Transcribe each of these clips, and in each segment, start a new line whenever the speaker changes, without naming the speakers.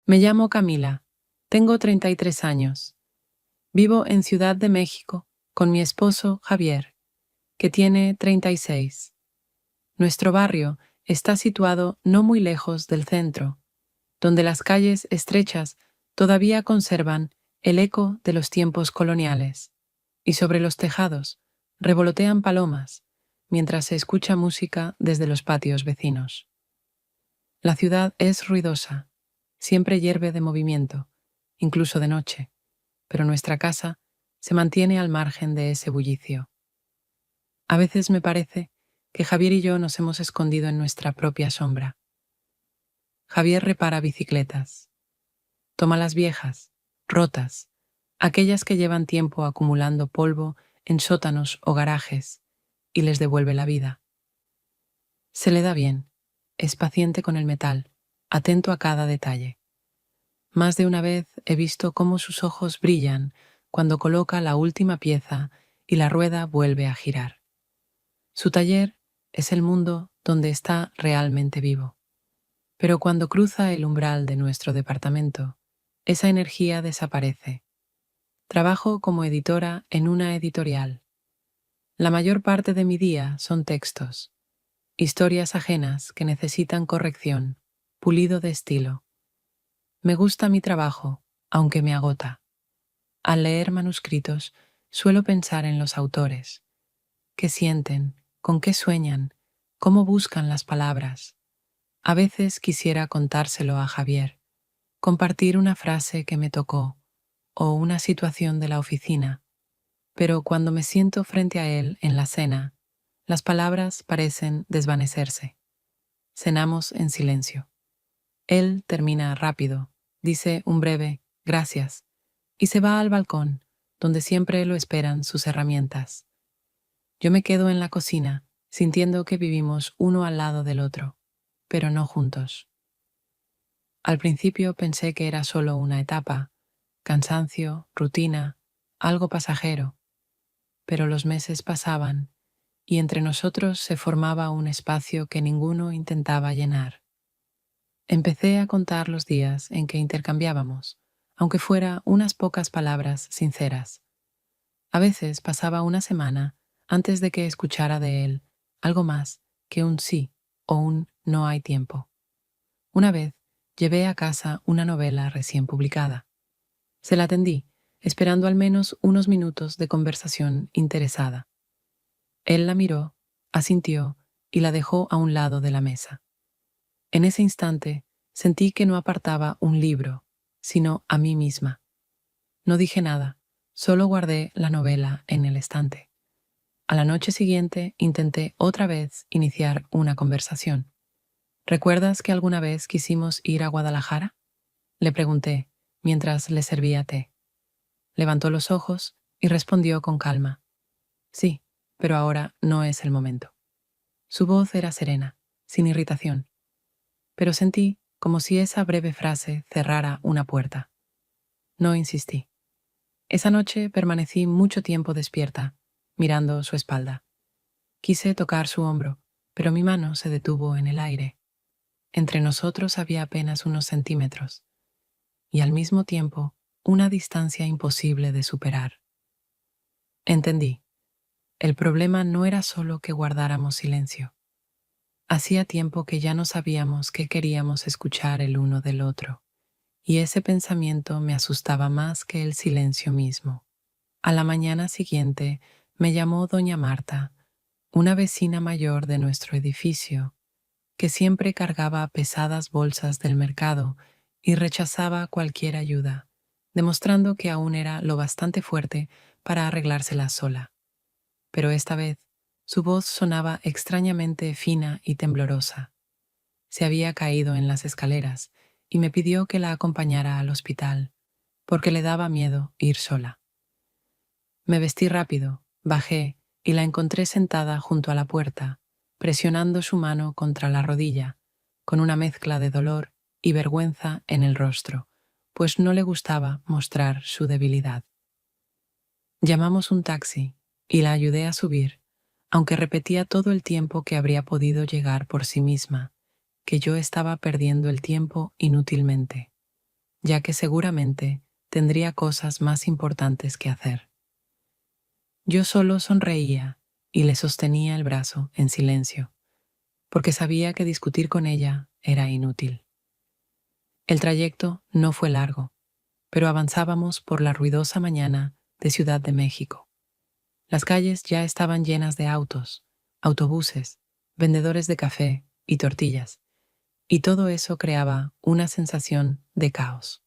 Me llamo Camila. Tengo 33 años. Vivo en Ciudad de México con mi esposo Javier, que tiene 36. Nuestro barrio está situado no muy lejos del centro, donde las calles estrechas todavía conservan el eco de los tiempos coloniales, y sobre los tejados revolotean palomas mientras se escucha música desde los patios vecinos. La ciudad es ruidosa, siempre hierve de movimiento, incluso de noche, pero nuestra casa se mantiene al margen de ese bullicio. A veces me parece que Javier y yo nos hemos escondido en nuestra propia sombra. Javier repara bicicletas, toma las viejas, rotas, aquellas que llevan tiempo acumulando polvo en sótanos o garajes, y les devuelve la vida. Se le da bien, es paciente con el metal, atento a cada detalle. Más de una vez he visto cómo sus ojos brillan cuando coloca la última pieza y la rueda vuelve a girar. Su taller es el mundo donde está realmente vivo. Pero cuando cruza el umbral de nuestro departamento, esa energía desaparece. Trabajo como editora en una editorial. La mayor parte de mi día son textos, historias ajenas que necesitan corrección, pulido de estilo. Me gusta mi trabajo, aunque me agota. Al leer manuscritos, suelo pensar en los autores. ¿Qué sienten? ¿Con qué sueñan? ¿Cómo buscan las palabras? A veces quisiera contárselo a Javier, compartir una frase que me tocó o una situación de la oficina, pero cuando me siento frente a él en la cena, las palabras parecen desvanecerse. Cenamos en silencio. Él termina rápido, dice un breve «gracias» y se va al balcón, donde siempre lo esperan sus herramientas. Yo me quedo en la cocina, sintiendo que vivimos uno al lado del otro, pero no juntos. Al principio pensé que era solo una etapa, cansancio, rutina, algo pasajero, pero los meses pasaban y entre nosotros se formaba un espacio que ninguno intentaba llenar. Empecé a contar los días en que intercambiábamos, aunque fuera unas pocas palabras sinceras. A veces pasaba una semana antes de que escuchara de él algo más que un sí o un no hay tiempo. Una vez llevé a casa una novela recién publicada. Se la tendí, esperando al menos unos minutos de conversación interesada. Él la miró, asintió y la dejó a un lado de la mesa. En ese instante sentí que no apartaba un libro, sino a mí misma. No dije nada, solo guardé la novela en el estante. A la noche siguiente intenté otra vez iniciar una conversación. ¿Recuerdas que alguna vez quisimos ir a Guadalajara? Le pregunté, mientras le servía té. Levantó los ojos y respondió con calma. Sí, pero ahora no es el momento. Su voz era serena, sin irritación, pero sentí como si esa breve frase cerrara una puerta. No insistí. Esa noche permanecí mucho tiempo despierta, mirando su espalda. Quise tocar su hombro, pero mi mano se detuvo en el aire. Entre nosotros había apenas unos centímetros, y al mismo tiempo una distancia imposible de superar. Entendí. El problema no era solo que guardáramos silencio. Hacía tiempo que ya no sabíamos qué queríamos escuchar el uno del otro, y ese pensamiento me asustaba más que el silencio mismo. A la mañana siguiente me llamó doña Marta, una vecina mayor de nuestro edificio, que siempre cargaba pesadas bolsas del mercado y rechazaba cualquier ayuda, demostrando que aún era lo bastante fuerte para arreglárselas sola. Pero esta vez su voz sonaba extrañamente fina y temblorosa. Se había caído en las escaleras y me pidió que la acompañara al hospital, porque le daba miedo ir sola. Me vestí rápido, bajé y la encontré sentada junto a la puerta, presionando su mano contra la rodilla, con una mezcla de dolor y vergüenza en el rostro, pues no le gustaba mostrar su debilidad. Llamamos un taxi y la ayudé a subir, aunque repetía todo el tiempo que habría podido llegar por sí misma, que yo estaba perdiendo el tiempo inútilmente. ya que seguramente tendría cosas más importantes que hacer. Yo solo sonreía y le sostenía el brazo en silencio, porque sabía que discutir con ella era inútil. El trayecto no fue largo, pero avanzábamos por la ruidosa mañana de Ciudad de México. Las calles ya estaban llenas de autos, autobuses, vendedores de café y tortillas, y todo eso creaba una sensación de caos.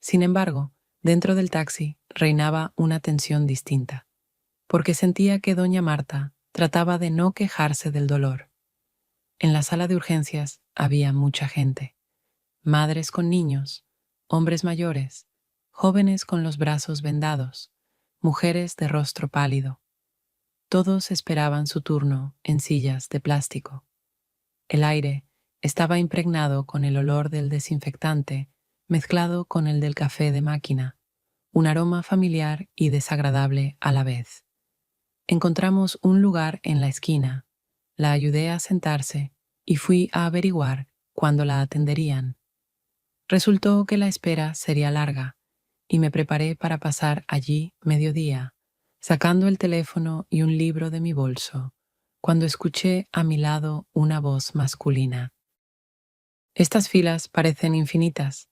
Sin embargo, dentro del taxi reinaba una tensión distinta, porque sentía que doña Marta trataba de no quejarse del dolor. En la sala de urgencias había mucha gente, madres con niños, hombres mayores, jóvenes con los brazos vendados, mujeres de rostro pálido. Todos esperaban su turno en sillas de plástico. El aire estaba impregnado con el olor del desinfectante mezclado con el del café de máquina, un aroma familiar y desagradable a la vez. Encontramos un lugar en la esquina, la ayudé a sentarse y fui a averiguar cuándo la atenderían. Resultó que la espera sería larga y me preparé para pasar allí mediodía, sacando el teléfono y un libro de mi bolso, cuando escuché a mi lado una voz masculina. «Estas filas parecen infinitas»,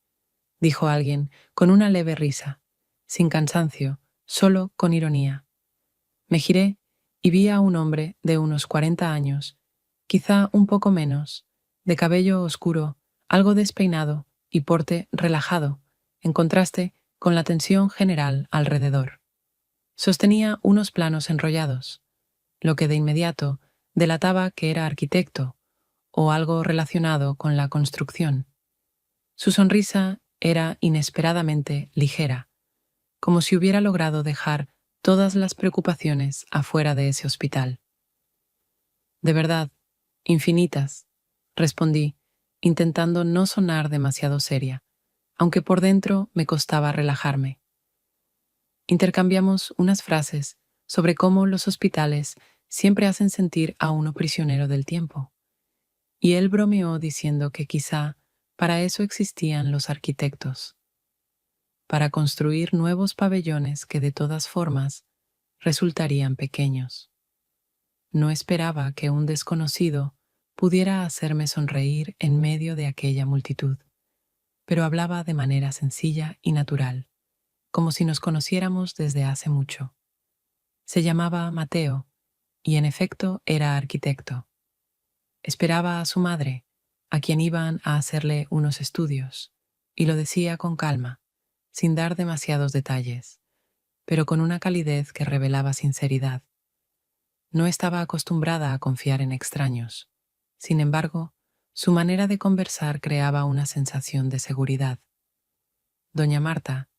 dijo alguien con una leve risa, sin cansancio, solo con ironía. Me giré y vi a un hombre de unos 40 años, quizá un poco menos, de cabello oscuro, algo despeinado y porte relajado, en contraste con la tensión general alrededor. Sostenía unos planos enrollados, lo que de inmediato delataba que era arquitecto o algo relacionado con la construcción. Su sonrisa era inesperadamente ligera, como si hubiera logrado dejar todas las preocupaciones afuera de ese hospital. «De verdad, infinitas», respondí, intentando no sonar demasiado seria, aunque por dentro me costaba relajarme. Intercambiamos unas frases sobre cómo los hospitales siempre hacen sentir a uno prisionero del tiempo, y él bromeó diciendo que quizá para eso existían los arquitectos, para construir nuevos pabellones que de todas formas resultarían pequeños. No esperaba que un desconocido pudiera hacerme sonreír en medio de aquella multitud, pero hablaba de manera sencilla y natural, como si nos conociéramos desde hace mucho. Se llamaba Mateo, y en efecto era arquitecto. Esperaba a su madre, a quien iban a hacerle unos estudios, y lo decía con calma, sin dar demasiados detalles, pero con una calidez que revelaba sinceridad. No estaba acostumbrada a confiar en extraños. Sin embargo, su manera de conversar creaba una sensación de seguridad. Doña Marta,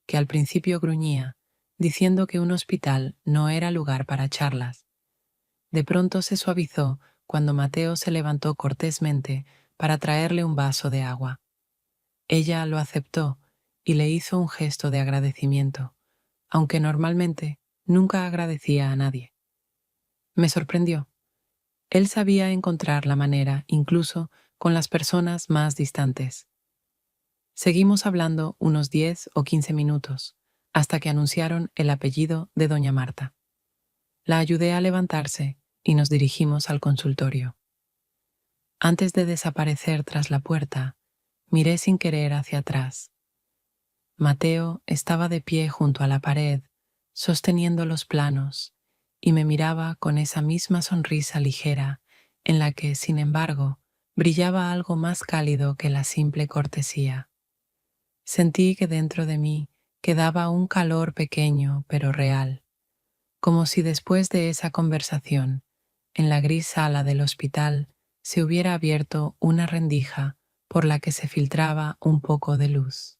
que al principio gruñía, diciendo que un hospital no era lugar para charlas, de pronto se suavizó cuando Mateo se levantó cortésmente para traerle un vaso de agua. Ella lo aceptó y le hizo un gesto de agradecimiento, aunque normalmente nunca agradecía a nadie. Me sorprendió. Él sabía encontrar la manera, incluso con las personas más distantes. Seguimos hablando unos 10 o 15 minutos, hasta que anunciaron el apellido de doña Marta. La ayudé a levantarse y nos dirigimos al consultorio. Antes de desaparecer tras la puerta, miré sin querer hacia atrás. Mateo estaba de pie junto a la pared, sosteniendo los planos, y me miraba con esa misma sonrisa ligera en la que, sin embargo, brillaba algo más cálido que la simple cortesía. Sentí que dentro de mí quedaba un calor pequeño pero real, como si después de esa conversación, en la gris sala del hospital, se hubiera abierto una rendija por la que se filtraba un poco de luz.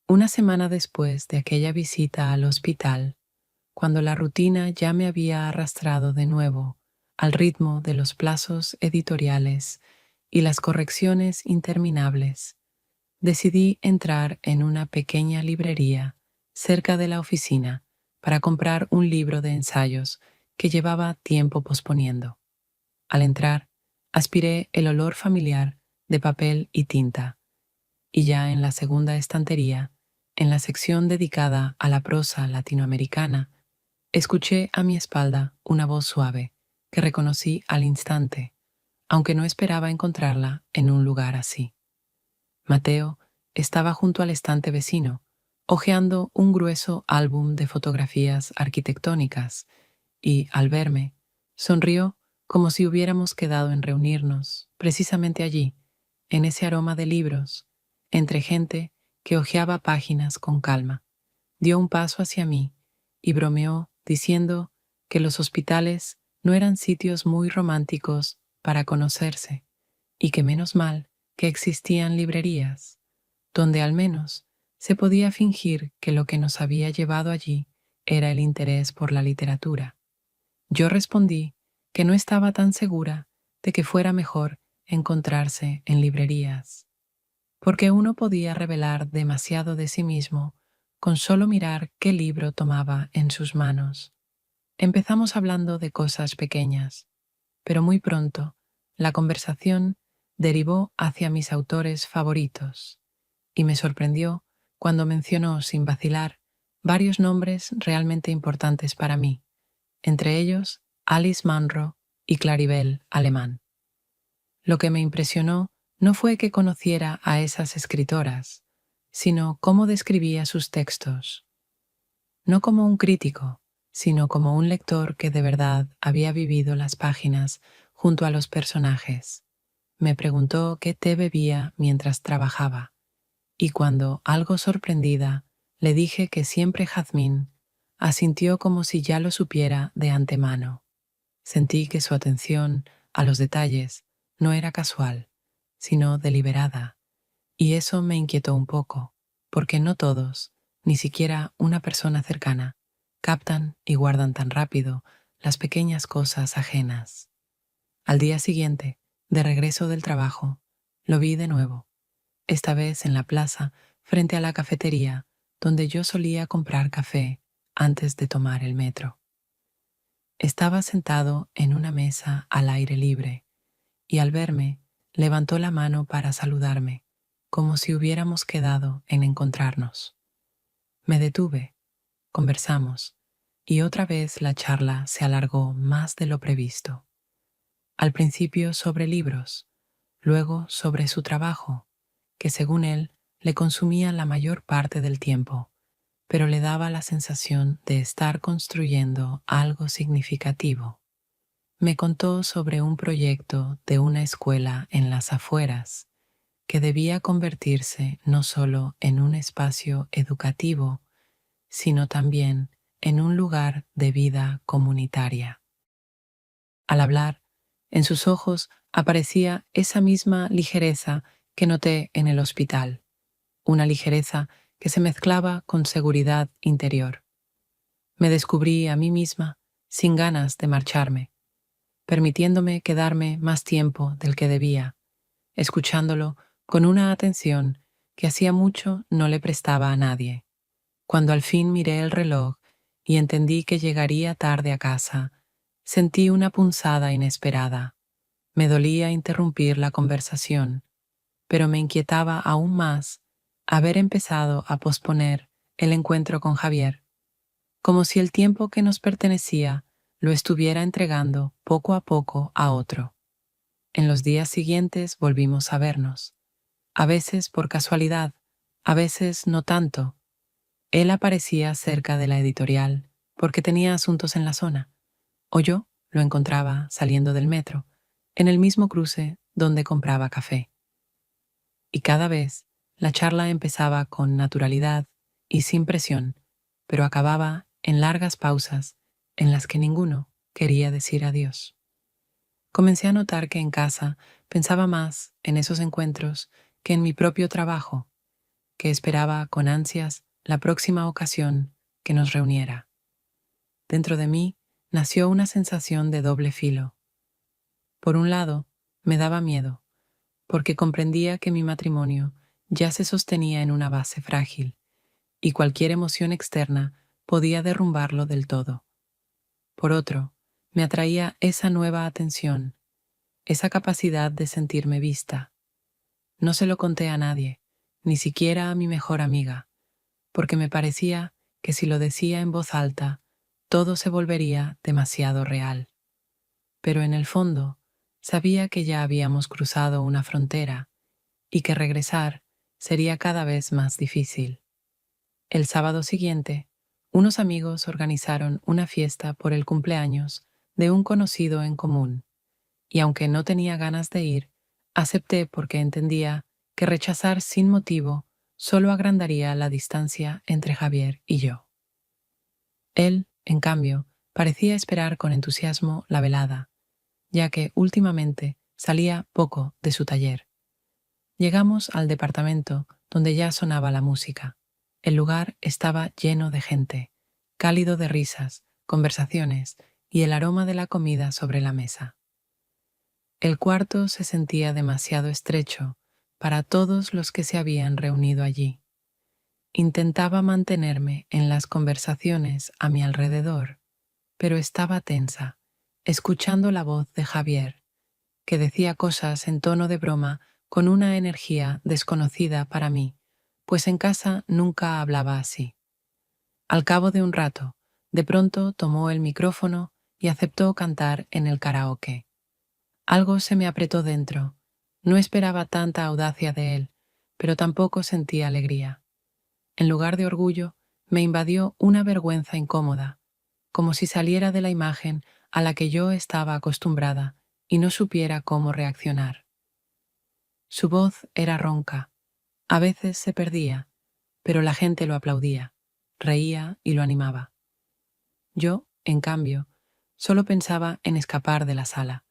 Una semana después de aquella visita al hospital, cuando la rutina ya me había arrastrado de nuevo al ritmo de los plazos editoriales y las correcciones interminables, decidí entrar en una pequeña librería cerca de la oficina para comprar un libro de ensayos que llevaba tiempo posponiendo. Al entrar, aspiré el olor familiar de papel y tinta, y ya en la segunda estantería, en la sección dedicada a la prosa latinoamericana, escuché a mi espalda una voz suave que reconocí al instante, aunque no esperaba encontrarla en un lugar así. Mateo estaba junto al estante vecino, hojeando un grueso álbum de fotografías arquitectónicas y, al verme, sonrió como si hubiéramos quedado en reunirnos, precisamente allí, en ese aroma de libros, entre gente que hojeaba páginas con calma. Dio un paso hacia mí y bromeó diciendo que los hospitales no eran sitios muy románticos para conocerse y que menos mal que existían librerías, donde al menos se podía fingir que lo que nos había llevado allí era el interés por la literatura. Yo respondí que no estaba tan segura de que fuera mejor encontrarse en librerías, porque uno podía revelar demasiado de sí mismo con solo mirar qué libro tomaba en sus manos. Empezamos hablando de cosas pequeñas, pero muy pronto la conversación derivó hacia mis autores favoritos, y me sorprendió cuando mencionó sin vacilar varios nombres realmente importantes para mí, entre ellos Alice Munro y Claribel Alemán. Lo que me impresionó no fue que conociera a esas escritoras, sino cómo describía sus textos, no como un crítico, sino como un lector que de verdad había vivido las páginas junto a los personajes. Me preguntó qué té bebía mientras trabajaba, y cuando, algo sorprendida, le dije que siempre jazmín, asintió como si ya lo supiera de antemano. Sentí que su atención a los detalles no era casual, sino deliberada, y eso me inquietó un poco, porque no todos, ni siquiera una persona cercana, captan y guardan tan rápido las pequeñas cosas ajenas. Al día siguiente, de regreso del trabajo, lo vi de nuevo, esta vez en la plaza frente a la cafetería donde yo solía comprar café antes de tomar el metro. Estaba sentado en una mesa al aire libre y al verme levantó la mano para saludarme, como si hubiéramos quedado en encontrarnos. Me detuve, conversamos, y otra vez la charla se alargó más de lo previsto. Al principio sobre libros, luego sobre su trabajo, que según él le consumía la mayor parte del tiempo, pero le daba la sensación de estar construyendo algo significativo. Me contó sobre un proyecto de una escuela en las afueras que debía convertirse no solo en un espacio educativo, sino también en un lugar de vida comunitaria. Al hablar, en sus ojos aparecía esa misma ligereza que noté en el hospital, una ligereza que se mezclaba con seguridad interior. Me descubrí a mí misma sin ganas de marcharme, permitiéndome quedarme más tiempo del que debía, escuchándolo con una atención que hacía mucho no le prestaba a nadie. Cuando al fin miré el reloj y entendí que llegaría tarde a casa, sentí una punzada inesperada. Me dolía interrumpir la conversación, pero me inquietaba aún más haber empezado a posponer el encuentro con Javier, como si el tiempo que nos pertenecía lo estuviera entregando poco a poco a otro. En los días siguientes volvimos a vernos, a veces por casualidad, a veces no tanto. Él aparecía cerca de la editorial porque tenía asuntos en la zona, o yo lo encontraba saliendo del metro, en el mismo cruce donde compraba café. Y cada vez la charla empezaba con naturalidad y sin presión, pero acababa en largas pausas en las que ninguno quería decir adiós. Comencé a notar que en casa pensaba más en esos encuentros que en mi propio trabajo, que esperaba con ansias la próxima ocasión que nos reuniera. Dentro de mí nació una sensación de doble filo. Por un lado, me daba miedo, porque comprendía que mi matrimonio ya se sostenía en una base frágil, y cualquier emoción externa podía derrumbarlo del todo. Por otro, me atraía esa nueva atención, esa capacidad de sentirme vista. No se lo conté a nadie, ni siquiera a mi mejor amiga, porque me parecía que si lo decía en voz alta, todo se volvería demasiado real. Pero en el fondo, sabía que ya habíamos cruzado una frontera y que regresar sería cada vez más difícil. El sábado siguiente, unos amigos organizaron una fiesta por el cumpleaños de un conocido en común, y aunque no tenía ganas de ir, acepté porque entendía que rechazar sin motivo solo agrandaría la distancia entre Javier y yo. Él, en cambio, parecía esperar con entusiasmo la velada, ya que últimamente salía poco de su taller. Llegamos al departamento donde ya sonaba la música. El lugar estaba lleno de gente, cálido de risas, conversaciones y el aroma de la comida sobre la mesa. El cuarto se sentía demasiado estrecho para todos los que se habían reunido allí. Intentaba mantenerme en las conversaciones a mi alrededor, pero estaba tensa, escuchando la voz de Javier, que decía cosas en tono de broma con una energía desconocida para mí, pues en casa nunca hablaba así. Al cabo de un rato, de pronto tomó el micrófono y aceptó cantar en el karaoke. Algo se me apretó dentro. No esperaba tanta audacia de él, pero tampoco sentí alegría. En lugar de orgullo, me invadió una vergüenza incómoda, como si saliera de la imagen a la que yo estaba acostumbrada y no supiera cómo reaccionar. Su voz era ronca, a veces se perdía, pero la gente lo aplaudía, reía y lo animaba. Yo, en cambio, solo pensaba en escapar de la sala,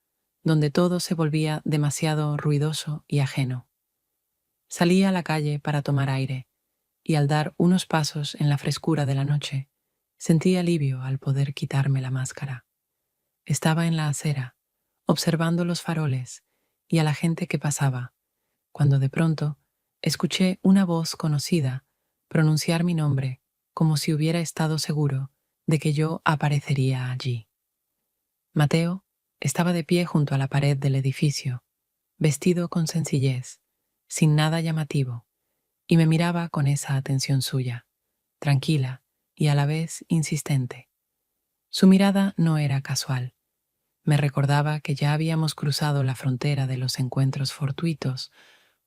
donde todo se volvía demasiado ruidoso y ajeno. Salí a la calle para tomar aire, y al dar unos pasos en la frescura de la noche, sentí alivio al poder quitarme la máscara. Estaba en la acera, observando los faroles y a la gente que pasaba, cuando de pronto escuché una voz conocida pronunciar mi nombre como si hubiera estado seguro de que yo aparecería allí. Mateo estaba de pie junto a la pared del edificio, vestido con sencillez, sin nada llamativo, y me miraba con esa atención suya, tranquila y a la vez insistente. Su mirada no era casual. Me recordaba que ya habíamos cruzado la frontera de los encuentros fortuitos,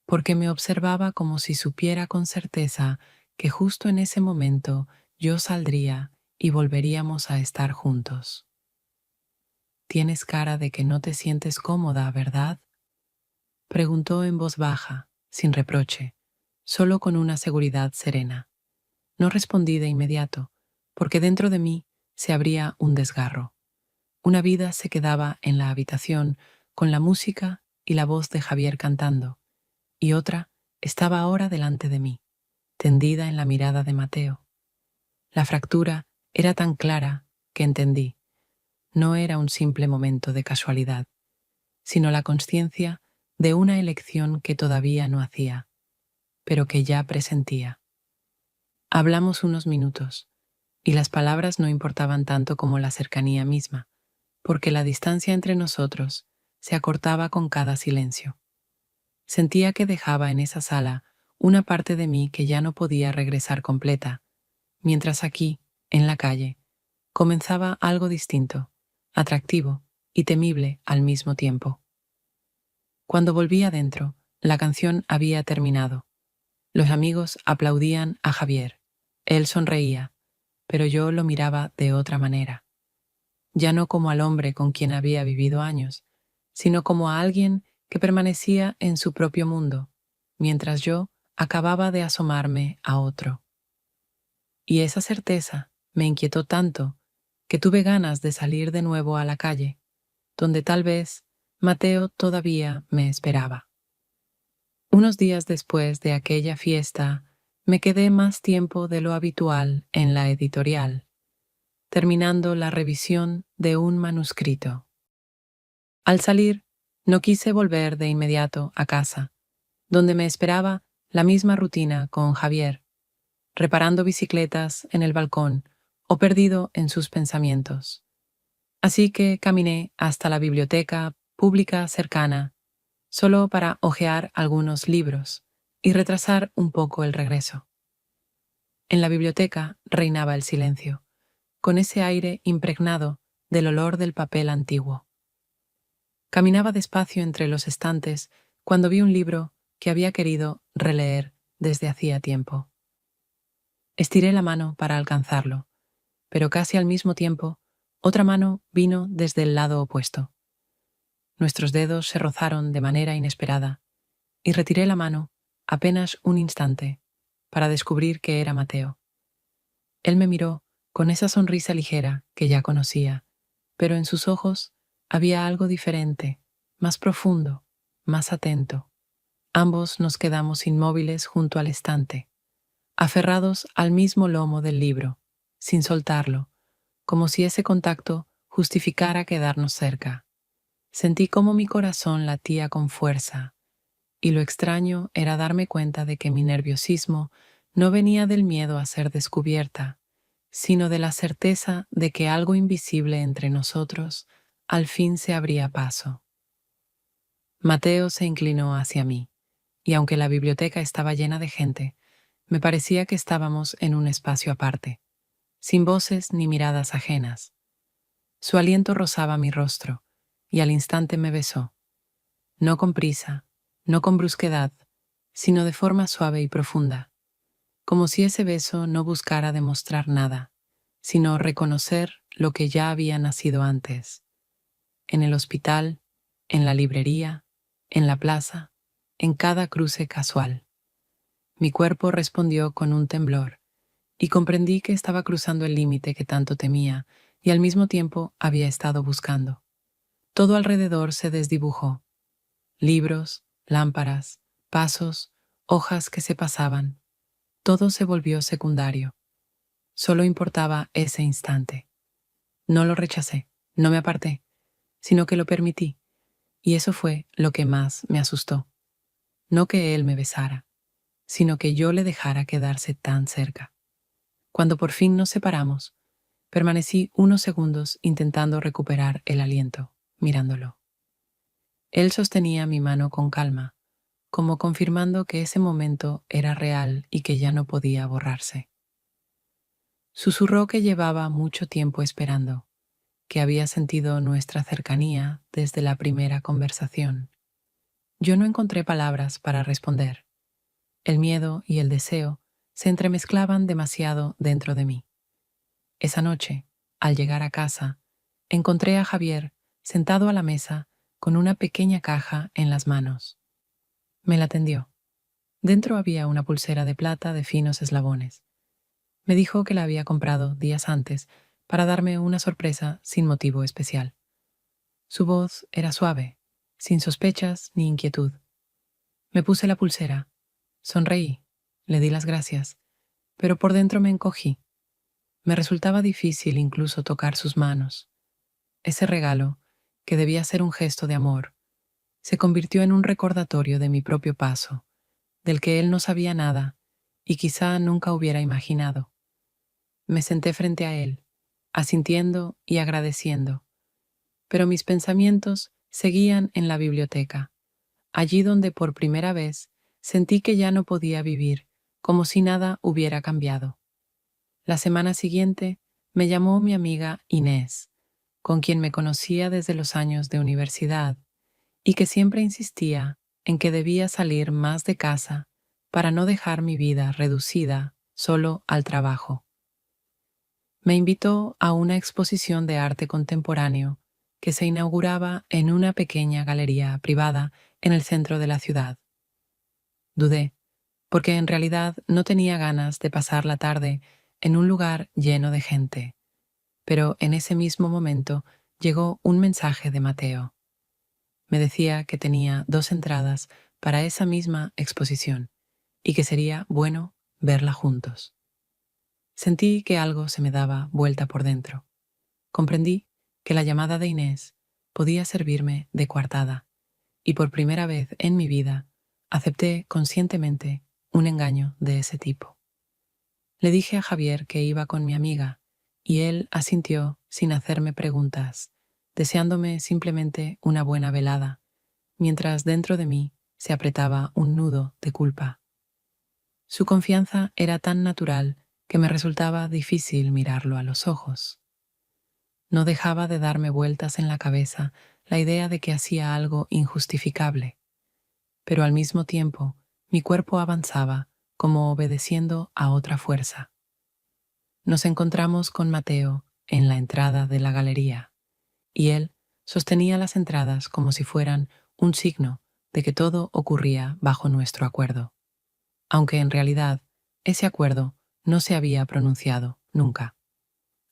porque me observaba como si supiera con certeza que justo en ese momento yo saldría y volveríamos a estar juntos. «Tienes cara de que no te sientes cómoda, ¿verdad?», preguntó en voz baja, sin reproche, solo con una seguridad serena. No respondí de inmediato, porque dentro de mí se abría un desgarro. Una vida se quedaba en la habitación con la música y la voz de Javier cantando, y otra estaba ahora delante de mí, tendida en la mirada de Mateo. La fractura era tan clara que entendí. No era un simple momento de casualidad, sino la consciencia de una elección que todavía no hacía, pero que ya presentía. Hablamos unos minutos, y las palabras no importaban tanto como la cercanía misma, porque la distancia entre nosotros se acortaba con cada silencio. Sentía que dejaba en esa sala una parte de mí que ya no podía regresar completa, mientras aquí, en la calle, comenzaba algo distinto, atractivo y temible al mismo tiempo. Cuando volví adentro, la canción había terminado. Los amigos aplaudían a Javier. Él sonreía, pero yo lo miraba de otra manera. Ya no como al hombre con quien había vivido años, sino como a alguien que permanecía en su propio mundo, mientras yo acababa de asomarme a otro. Y esa certeza me inquietó tanto que tuve ganas de salir de nuevo a la calle, donde tal vez Mateo todavía me esperaba. Unos días después de aquella fiesta, me quedé más tiempo de lo habitual en la editorial, terminando la revisión de un manuscrito. Al salir, no quise volver de inmediato a casa, donde me esperaba la misma rutina con Javier, reparando bicicletas en el balcón o perdido en sus pensamientos. Así que caminé hasta la biblioteca pública cercana, solo para hojear algunos libros y retrasar un poco el regreso. En la biblioteca reinaba el silencio, con ese aire impregnado del olor del papel antiguo. Caminaba despacio entre los estantes cuando vi un libro que había querido releer desde hacía tiempo. Estiré la mano para alcanzarlo, pero casi al mismo tiempo, otra mano vino desde el lado opuesto. Nuestros dedos se rozaron de manera inesperada, y retiré la mano apenas un instante para descubrir que era Mateo. Él me miró con esa sonrisa ligera que ya conocía, pero en sus ojos había algo diferente, más profundo, más atento. Ambos nos quedamos inmóviles junto al estante, aferrados al mismo lomo del libro, sin soltarlo, como si ese contacto justificara quedarnos cerca. Sentí cómo mi corazón latía con fuerza, y lo extraño era darme cuenta de que mi nerviosismo no venía del miedo a ser descubierta, sino de la certeza de que algo invisible entre nosotros al fin se abría paso. Mateo se inclinó hacia mí, y aunque la biblioteca estaba llena de gente, me parecía que estábamos en un espacio aparte, sin voces ni miradas ajenas. Su aliento rozaba mi rostro, y al instante me besó, no con prisa, no con brusquedad, sino de forma suave y profunda, como si ese beso no buscara demostrar nada, sino reconocer lo que ya había nacido antes. En el hospital, en la librería, en la plaza, en cada cruce casual. Mi cuerpo respondió con un temblor, y comprendí que estaba cruzando el límite que tanto temía y al mismo tiempo había estado buscando. Todo alrededor se desdibujó. Libros, lámparas, pasos, hojas que se pasaban. Todo se volvió secundario. Solo importaba ese instante. No lo rechacé, no me aparté, sino que lo permití, y eso fue lo que más me asustó. No que él me besara, sino que yo le dejara quedarse tan cerca. Cuando por fin nos separamos, permanecí unos segundos intentando recuperar el aliento, mirándolo. Él sostenía mi mano con calma, como confirmando que ese momento era real y que ya no podía borrarse. Susurró que llevaba mucho tiempo esperando, que había sentido nuestra cercanía desde la primera conversación. Yo no encontré palabras para responder. El miedo y el deseo se entremezclaban demasiado dentro de mí. Esa noche, al llegar a casa, encontré a Javier sentado a la mesa con una pequeña caja en las manos. Me la tendió. Dentro había una pulsera de plata de finos eslabones. Me dijo que la había comprado días antes para darme una sorpresa sin motivo especial. Su voz era suave, sin sospechas ni inquietud. Me puse la pulsera, sonreí, le di las gracias, pero por dentro me encogí. Me resultaba difícil incluso tocar sus manos. Ese regalo, que debía ser un gesto de amor, se convirtió en un recordatorio de mi propio paso, del que él no sabía nada y quizá nunca hubiera imaginado. Me senté frente a él, asintiendo y agradeciendo, pero mis pensamientos seguían en la biblioteca, allí donde por primera vez sentí que ya no podía vivir como si nada hubiera cambiado. La semana siguiente me llamó mi amiga Inés, con quien me conocía desde los años de universidad y que siempre insistía en que debía salir más de casa para no dejar mi vida reducida solo al trabajo. Me invitó a una exposición de arte contemporáneo que se inauguraba en una pequeña galería privada en el centro de la ciudad. Dudé, porque en realidad no tenía ganas de pasar la tarde en un lugar lleno de gente, pero en ese mismo momento llegó un mensaje de Mateo. Me decía que tenía 2 entradas para esa misma exposición y que sería bueno verla juntos. Sentí que algo se me daba vuelta por dentro. Comprendí que la llamada de Inés podía servirme de coartada y por primera vez en mi vida acepté conscientemente un engaño de ese tipo. Le dije a Javier que iba con mi amiga y él asintió sin hacerme preguntas, deseándome simplemente una buena velada, mientras dentro de mí se apretaba un nudo de culpa. Su confianza era tan natural que me resultaba difícil mirarlo a los ojos. No dejaba de darme vueltas en la cabeza la idea de que hacía algo injustificable, pero al mismo tiempo mi cuerpo avanzaba como obedeciendo a otra fuerza. Nos encontramos con Mateo en la entrada de la galería, y él sostenía las entradas como si fueran un signo de que todo ocurría bajo nuestro acuerdo, aunque en realidad ese acuerdo no se había pronunciado nunca.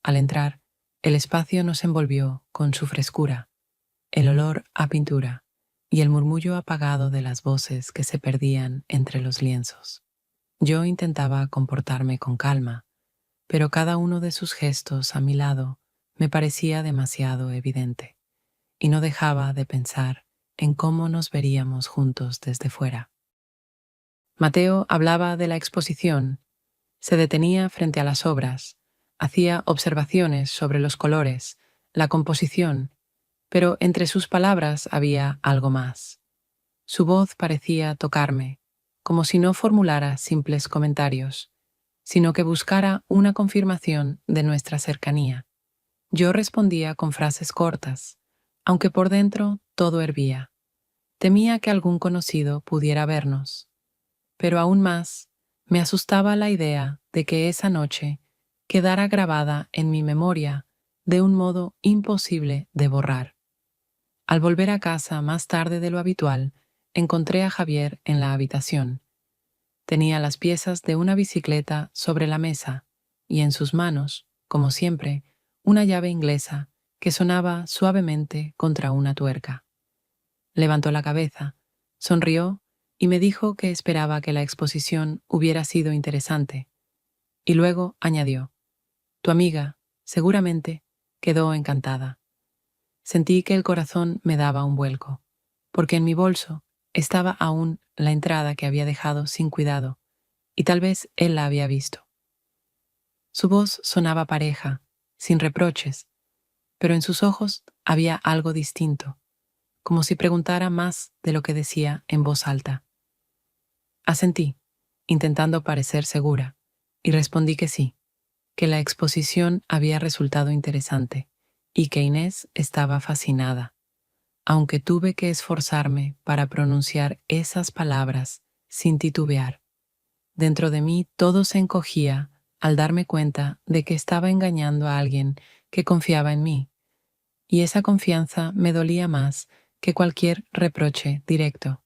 Al entrar, el espacio nos envolvió con su frescura, el olor a pintura y el murmullo apagado de las voces que se perdían entre los lienzos. Yo intentaba comportarme con calma, pero cada uno de sus gestos a mi lado me parecía demasiado evidente, y no dejaba de pensar en cómo nos veríamos juntos desde fuera. Mateo hablaba de la exposición, se detenía frente a las obras, hacía observaciones sobre los colores, la composición, pero entre sus palabras había algo más. Su voz parecía tocarme, como si no formulara simples comentarios, sino que buscara una confirmación de nuestra cercanía. Yo respondía con frases cortas, aunque por dentro todo hervía. Temía que algún conocido pudiera vernos, pero aún más me asustaba la idea de que esa noche quedara grabada en mi memoria de un modo imposible de borrar. Al volver a casa más tarde de lo habitual, encontré a Javier en la habitación. Tenía las piezas de una bicicleta sobre la mesa y en sus manos, como siempre, una llave inglesa que sonaba suavemente contra una tuerca. Levantó la cabeza, sonrió y me dijo que esperaba que la exposición hubiera sido interesante. Y luego añadió: «Tu amiga, seguramente, quedó encantada». Sentí que el corazón me daba un vuelco, porque en mi bolso estaba aún la entrada que había dejado sin cuidado, y tal vez él la había visto. Su voz sonaba pareja, sin reproches, pero en sus ojos había algo distinto, como si preguntara más de lo que decía en voz alta. Asentí, intentando parecer segura, y respondí que sí, que la exposición había resultado interesante y que Inés estaba fascinada, aunque tuve que esforzarme para pronunciar esas palabras sin titubear. Dentro de mí todo se encogía al darme cuenta de que estaba engañando a alguien que confiaba en mí, y esa confianza me dolía más que cualquier reproche directo.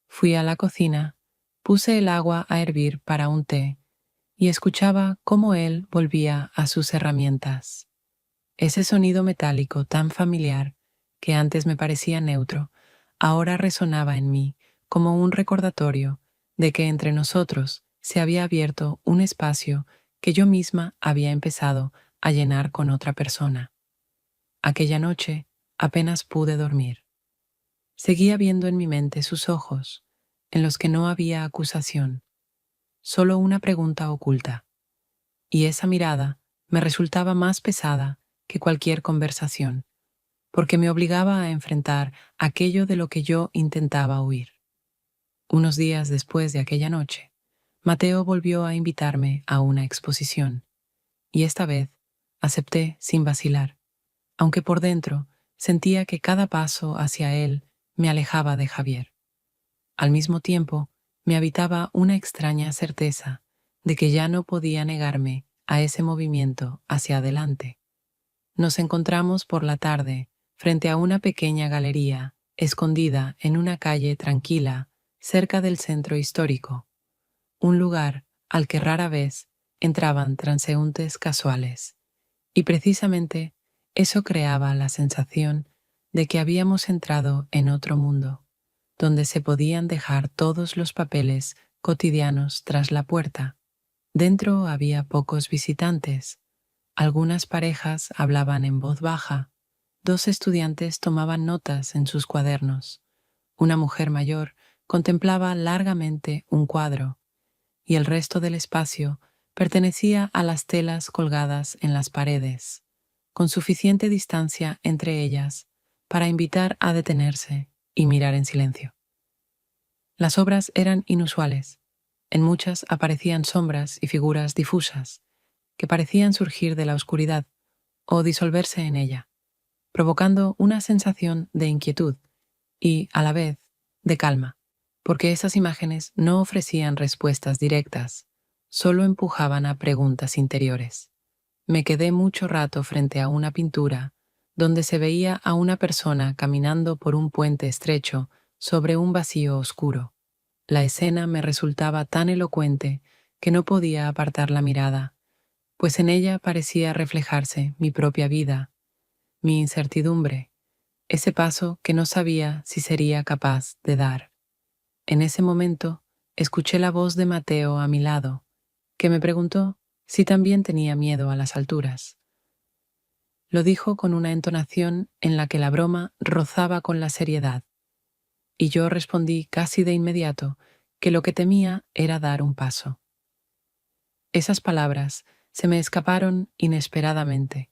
Fui a la cocina, puse el agua a hervir para un té y escuchaba cómo él volvía a sus herramientas. Ese sonido metálico tan familiar, que antes me parecía neutro, ahora resonaba en mí como un recordatorio de que entre nosotros se había abierto un espacio que yo misma había empezado a llenar con otra persona. Aquella noche apenas pude dormir. Seguía viendo en mi mente sus ojos, en los que no había acusación, solo una pregunta oculta, y esa mirada me resultaba más pesada que cualquier conversación, porque me obligaba a enfrentar aquello de lo que yo intentaba huir. Unos días después de aquella noche, Mateo volvió a invitarme a una exposición, y esta vez acepté sin vacilar, aunque por dentro sentía que cada paso hacia él me alejaba de Javier. Al mismo tiempo, me habitaba una extraña certeza de que ya no podía negarme a ese movimiento hacia adelante. Nos encontramos por la tarde frente a una pequeña galería escondida en una calle tranquila cerca del centro histórico, un lugar al que rara vez entraban transeúntes casuales, y precisamente eso creaba la sensación de que habíamos entrado en otro mundo, donde se podían dejar todos los papeles cotidianos tras la puerta. Dentro había pocos visitantes. Algunas parejas hablaban en voz baja, dos estudiantes tomaban notas en sus cuadernos, una mujer mayor contemplaba largamente un cuadro, y el resto del espacio pertenecía a las telas colgadas en las paredes, con suficiente distancia entre ellas para invitar a detenerse y mirar en silencio. Las obras eran inusuales, En muchas aparecían sombras y figuras difusas, que parecían surgir de la oscuridad o disolverse en ella, provocando una sensación de inquietud y, a la vez, de calma, porque esas imágenes no ofrecían respuestas directas, solo empujaban a preguntas interiores. Me quedé mucho rato frente a una pintura donde se veía a una persona caminando por un puente estrecho sobre un vacío oscuro. La escena me resultaba tan elocuente que no podía apartar la mirada, pues en ella parecía reflejarse mi propia vida, mi incertidumbre, ese paso que no sabía si sería capaz de dar. En ese momento, escuché la voz de Mateo a mi lado, que me preguntó si también tenía miedo a las alturas. Lo dijo con una entonación en la que la broma rozaba con la seriedad, y yo respondí casi de inmediato que lo que temía era dar un paso. Esas palabras se me escaparon inesperadamente,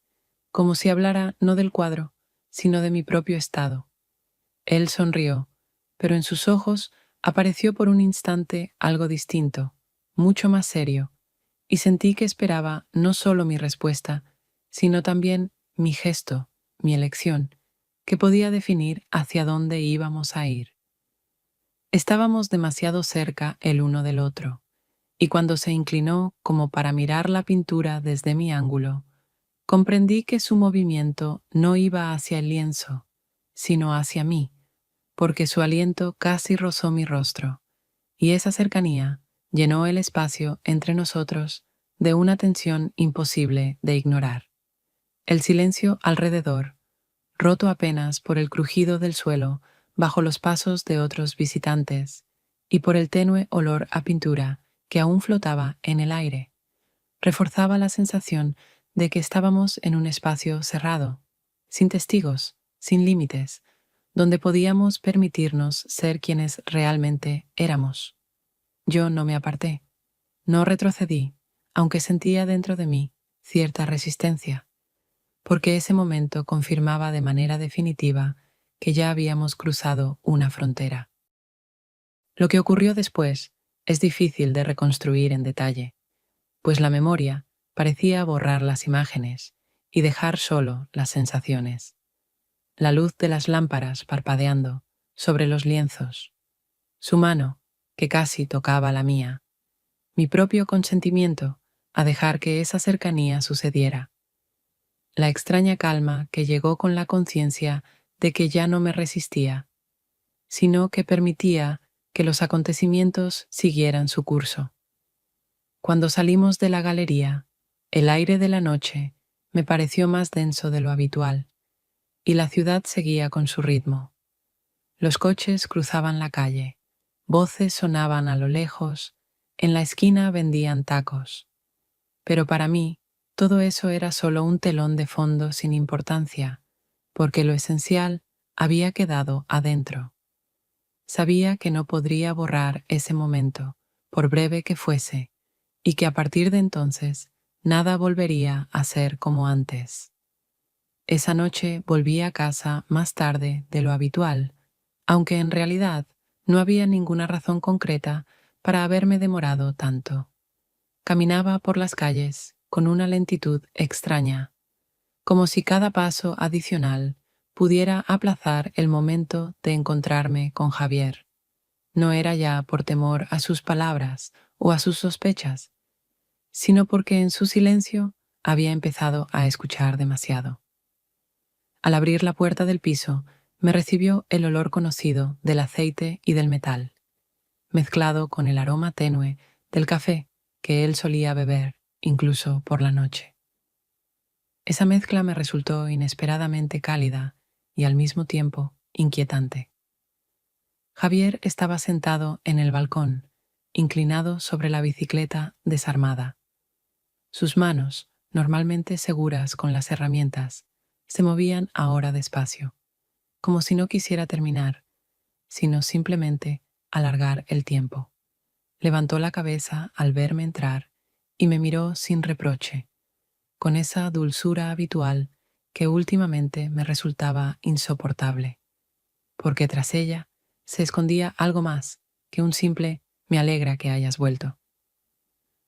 como si hablara no del cuadro, sino de mi propio estado. Él sonrió, pero en sus ojos apareció por un instante algo distinto, mucho más serio, y sentí que esperaba no solo mi respuesta, sino también mi gesto, mi elección, que podía definir hacia dónde íbamos a ir. Estábamos demasiado cerca el uno del otro, y cuando se inclinó como para mirar la pintura desde mi ángulo, comprendí que su movimiento no iba hacia el lienzo, sino hacia mí, porque su aliento casi rozó mi rostro, y esa cercanía llenó el espacio entre nosotros de una tensión imposible de ignorar. El silencio alrededor, roto apenas por el crujido del suelo bajo los pasos de otros visitantes y por el tenue olor a pintura que aún flotaba en el aire, reforzaba la sensación de que estábamos en un espacio cerrado, sin testigos, sin límites, donde podíamos permitirnos ser quienes realmente éramos. Yo no me aparté, no retrocedí, aunque sentía dentro de mí cierta resistencia, porque ese momento confirmaba de manera definitiva que ya habíamos cruzado una frontera. Lo que ocurrió después es difícil de reconstruir en detalle, pues la memoria parecía borrar las imágenes y dejar solo las sensaciones. La luz de las lámparas parpadeando sobre los lienzos, su mano, que casi tocaba la mía, mi propio consentimiento a dejar que esa cercanía sucediera, la extraña calma que llegó con la conciencia de que ya no me resistía, sino que permitía que los acontecimientos siguieran su curso. Cuando salimos de la galería, el aire de la noche me pareció más denso de lo habitual, y la ciudad seguía con su ritmo. Los coches cruzaban la calle, voces sonaban a lo lejos, en la esquina vendían tacos. Pero para mí, todo eso era solo un telón de fondo sin importancia, porque lo esencial había quedado adentro. Sabía que no podría borrar ese momento, por breve que fuese, y que a partir de entonces nada volvería a ser como antes. Esa noche volví a casa más tarde de lo habitual, aunque en realidad no había ninguna razón concreta para haberme demorado tanto. Caminaba por las calles con una lentitud extraña, como si cada paso adicional pudiera aplazar el momento de encontrarme con Javier. No era ya por temor a sus palabras o a sus sospechas, sino porque en su silencio había empezado a escuchar demasiado. Al abrir la puerta del piso, me recibió el olor conocido del aceite y del metal, mezclado con el aroma tenue del café que él solía beber, incluso por la noche. Esa mezcla me resultó inesperadamente cálida y al mismo tiempo inquietante. Javier estaba sentado en el balcón, inclinado sobre la bicicleta desarmada. Sus manos, normalmente seguras con las herramientas, se movían ahora despacio, como si no quisiera terminar, sino simplemente alargar el tiempo. Levantó la cabeza al verme entrar y me miró sin reproche, con esa dulzura habitual que últimamente me resultaba insoportable, porque tras ella se escondía algo más que un simple Me alegra que hayas vuelto.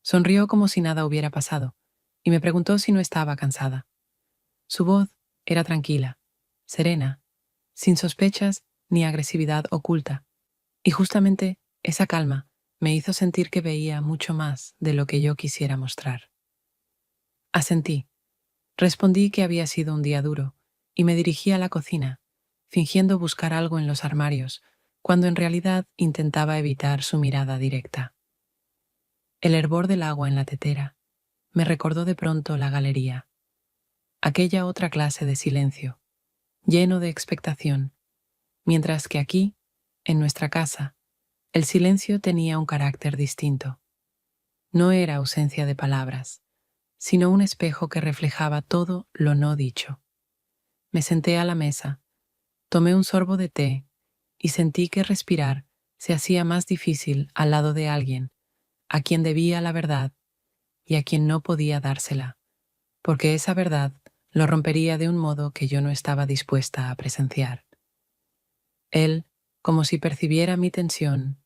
Sonrió como si nada hubiera pasado y me preguntó si no estaba cansada. Su voz era tranquila, serena, sin sospechas ni agresividad oculta, y justamente esa calma me hizo sentir que veía mucho más de lo que yo quisiera mostrar. Asentí. Respondí que había sido un día duro y me dirigí a la cocina, fingiendo buscar algo en los armarios, cuando en realidad intentaba evitar su mirada directa. El hervor del agua en la tetera me recordó de pronto la galería, aquella otra clase de silencio, lleno de expectación, mientras que aquí, en nuestra casa, el silencio tenía un carácter distinto. No era ausencia de palabras, sino un espejo que reflejaba todo lo no dicho. Me senté a la mesa, tomé un sorbo de té y sentí que respirar se hacía más difícil al lado de alguien a quien debía la verdad y a quien no podía dársela, porque esa verdad lo rompería de un modo que yo no estaba dispuesta a presenciar. Él, como si percibiera mi tensión,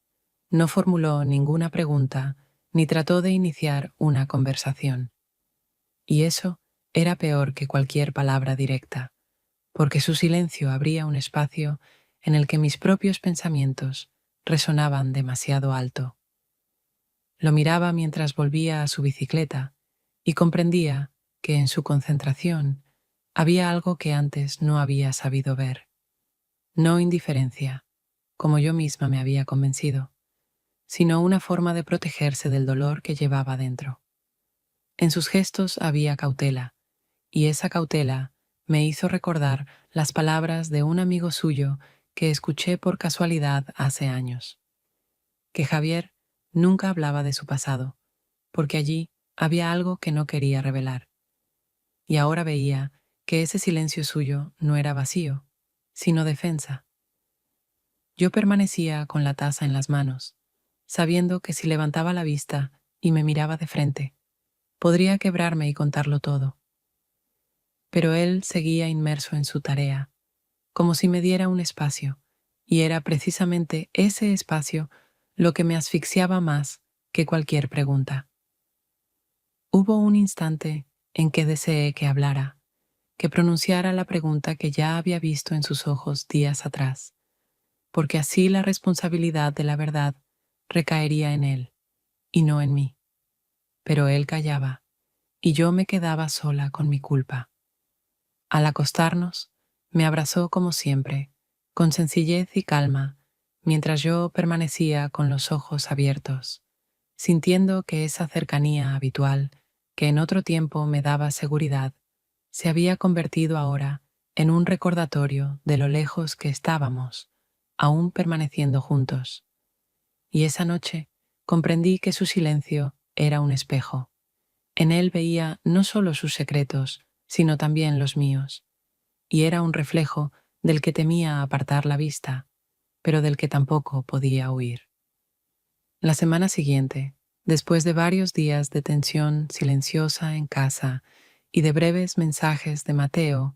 no formuló ninguna pregunta ni trató de iniciar una conversación. Y eso era peor que cualquier palabra directa, porque su silencio abría un espacio en el que mis propios pensamientos resonaban demasiado alto. Lo miraba mientras volvía a su bicicleta y comprendía que en su concentración había algo que antes no había sabido ver. No indiferencia, como yo misma me había convencido, sino una forma de protegerse del dolor que llevaba dentro. En sus gestos había cautela, y esa cautela me hizo recordar las palabras de un amigo suyo que escuché por casualidad hace años, que Javier nunca hablaba de su pasado, porque allí había algo que no quería revelar. Y ahora veía que ese silencio suyo no era vacío, sino defensa. Yo permanecía con la taza en las manos, sabiendo que si levantaba la vista y me miraba de frente, podría quebrarme y contarlo todo. Pero él seguía inmerso en su tarea, como si me diera un espacio, y era precisamente ese espacio lo que me asfixiaba más que cualquier pregunta. Hubo un instante en que deseé que hablara, que pronunciara la pregunta que ya había visto en sus ojos días atrás, porque así la responsabilidad de la verdad recaería en él, y no en mí. Pero él callaba, y yo me quedaba sola con mi culpa. Al acostarnos, me abrazó como siempre, con sencillez y calma, mientras yo permanecía con los ojos abiertos, sintiendo que esa cercanía habitual, que en otro tiempo me daba seguridad, se había convertido ahora en un recordatorio de lo lejos que estábamos, aún permaneciendo juntos. Y esa noche comprendí que su silencio era un espejo. En él veía no solo sus secretos, sino también los míos, y era un reflejo del que temía apartar la vista, pero del que tampoco podía huir. La semana siguiente, después de varios días de tensión silenciosa en casa y de breves mensajes de Mateo,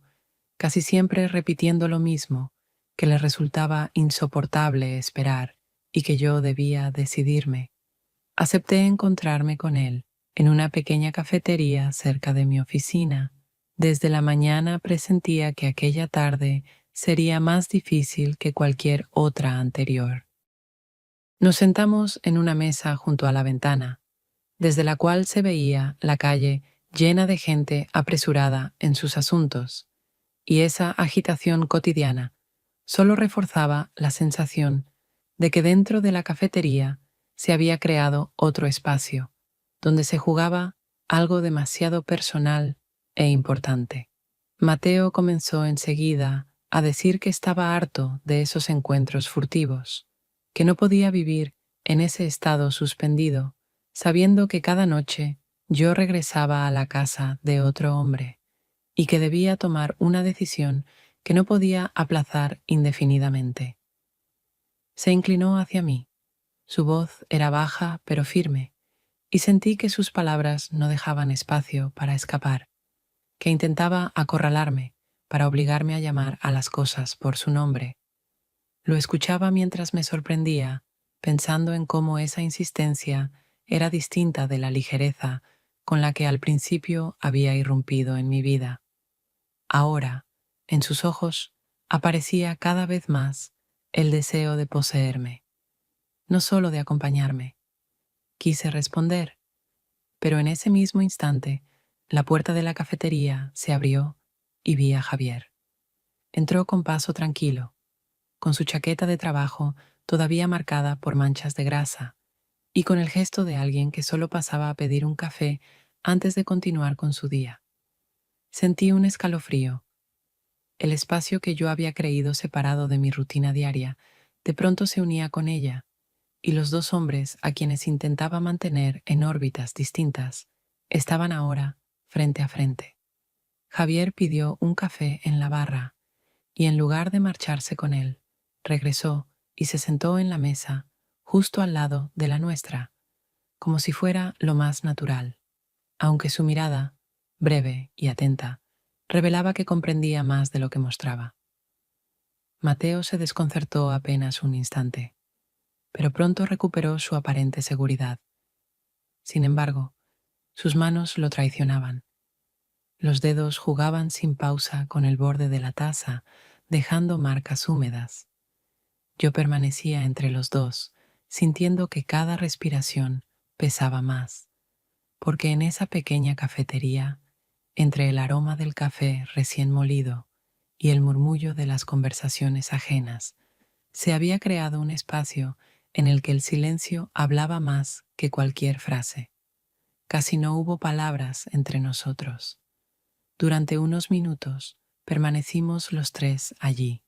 casi siempre repitiendo lo mismo, que le resultaba insoportable esperar y que yo debía decidirme, acepté encontrarme con él en una pequeña cafetería cerca de mi oficina. Desde la mañana presentía que aquella tarde sería más difícil que cualquier otra anterior. Nos sentamos en una mesa junto a la ventana, desde la cual se veía la calle llena de gente apresurada en sus asuntos, y esa agitación cotidiana solo reforzaba la sensación de que dentro de la cafetería se había creado otro espacio, donde se jugaba algo demasiado personal e importante. Mateo comenzó enseguida a decir que estaba harto de esos encuentros furtivos, que no podía vivir en ese estado suspendido, sabiendo que cada noche yo regresaba a la casa de otro hombre y que debía tomar una decisión que no podía aplazar indefinidamente. Se inclinó hacia mí. Su voz era baja pero firme, y sentí que sus palabras no dejaban espacio para escapar, que intentaba acorralarme para obligarme a llamar a las cosas por su nombre. Lo escuchaba mientras me sorprendía pensando en cómo esa insistencia era distinta de la ligereza con la que al principio había irrumpido en mi vida. Ahora, en sus ojos, aparecía cada vez más el deseo de poseerme, no solo de acompañarme. Quise responder, pero en ese mismo instante, la puerta de la cafetería se abrió y vi a Javier. Entró con paso tranquilo, con su chaqueta de trabajo todavía marcada por manchas de grasa, y con el gesto de alguien que solo pasaba a pedir un café antes de continuar con su día. Sentí un escalofrío. El espacio que yo había creído separado de mi rutina diaria, de pronto se unía con ella, y los dos hombres a quienes intentaba mantener en órbitas distintas, estaban ahora frente a frente. Javier pidió un café en la barra, y en lugar de marcharse con él, regresó y se sentó en la mesa, justo al lado de la nuestra, como si fuera lo más natural, aunque su mirada, breve y atenta, revelaba que comprendía más de lo que mostraba. Mateo se desconcertó apenas un instante, pero pronto recuperó su aparente seguridad. Sin embargo, sus manos lo traicionaban. Los dedos jugaban sin pausa con el borde de la taza, dejando marcas húmedas. Yo permanecía entre los dos, sintiendo que cada respiración pesaba más, porque en esa pequeña cafetería, entre el aroma del café recién molido y el murmullo de las conversaciones ajenas, se había creado un espacio en el que el silencio hablaba más que cualquier frase. Casi no hubo palabras entre nosotros. Durante unos minutos permanecimos los tres allí,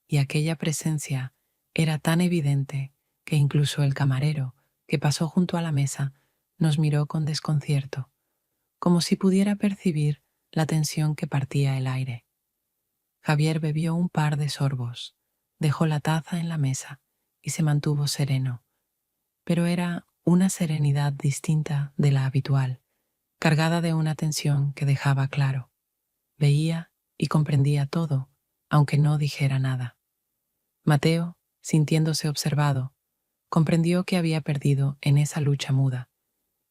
y aquella presencia era tan evidente que incluso el camarero, que pasó junto a la mesa, nos miró con desconcierto, como si pudiera percibir la tensión que partía el aire. Javier bebió un par de sorbos, dejó la taza en la mesa y se mantuvo sereno, pero era una serenidad distinta de la habitual, cargada de una tensión que dejaba claro. Veía y comprendía todo, aunque no dijera nada. Mateo, sintiéndose observado, comprendió que había perdido en esa lucha muda,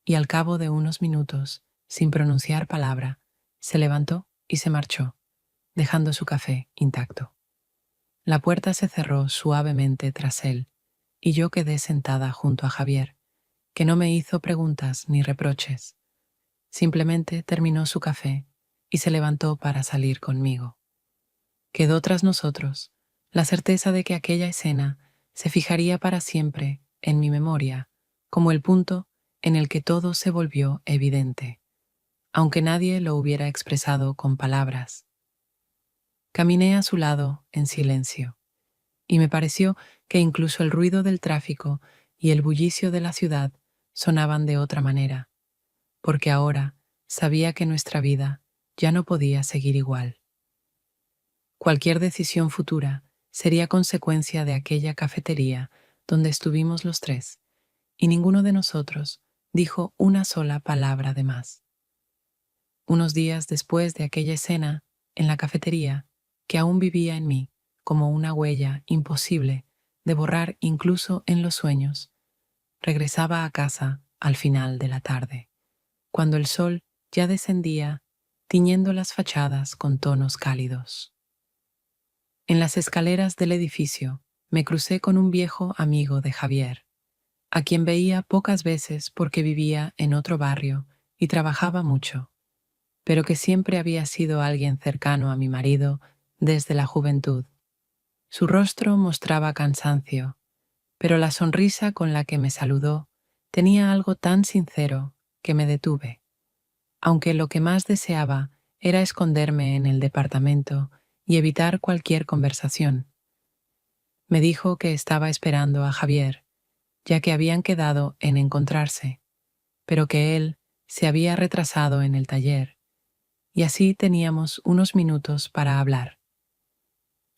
y al cabo de unos minutos, sin pronunciar palabra, se levantó y se marchó, dejando su café intacto. La puerta se cerró suavemente tras él, y yo quedé sentada junto a Javier, que no me hizo preguntas ni reproches. Simplemente terminó su café y se levantó para salir conmigo. Quedó tras nosotros la certeza de que aquella escena se fijaría para siempre en mi memoria como el punto en el que todo se volvió evidente, aunque nadie lo hubiera expresado con palabras. Caminé a su lado en silencio, y me pareció que incluso el ruido del tráfico y el bullicio de la ciudad sonaban de otra manera, porque ahora sabía que nuestra vida ya no podía seguir igual. Cualquier decisión futura sería consecuencia de aquella cafetería donde estuvimos los tres, y ninguno de nosotros dijo una sola palabra de más. Unos días después de aquella escena en la cafetería, que aún vivía en mí como una huella imposible de borrar incluso en los sueños, regresaba a casa al final de la tarde, cuando el sol ya descendía, tiñendo las fachadas con tonos cálidos. En las escaleras del edificio me crucé con un viejo amigo de Javier, a quien veía pocas veces porque vivía en otro barrio y trabajaba mucho, pero que siempre había sido alguien cercano a mi marido desde la juventud. Su rostro mostraba cansancio, pero la sonrisa con la que me saludó tenía algo tan sincero que me detuve, aunque lo que más deseaba era esconderme en el departamento y evitar cualquier conversación. Me dijo que estaba esperando a Javier, ya que habían quedado en encontrarse, pero que él se había retrasado en el taller, y así teníamos unos minutos para hablar.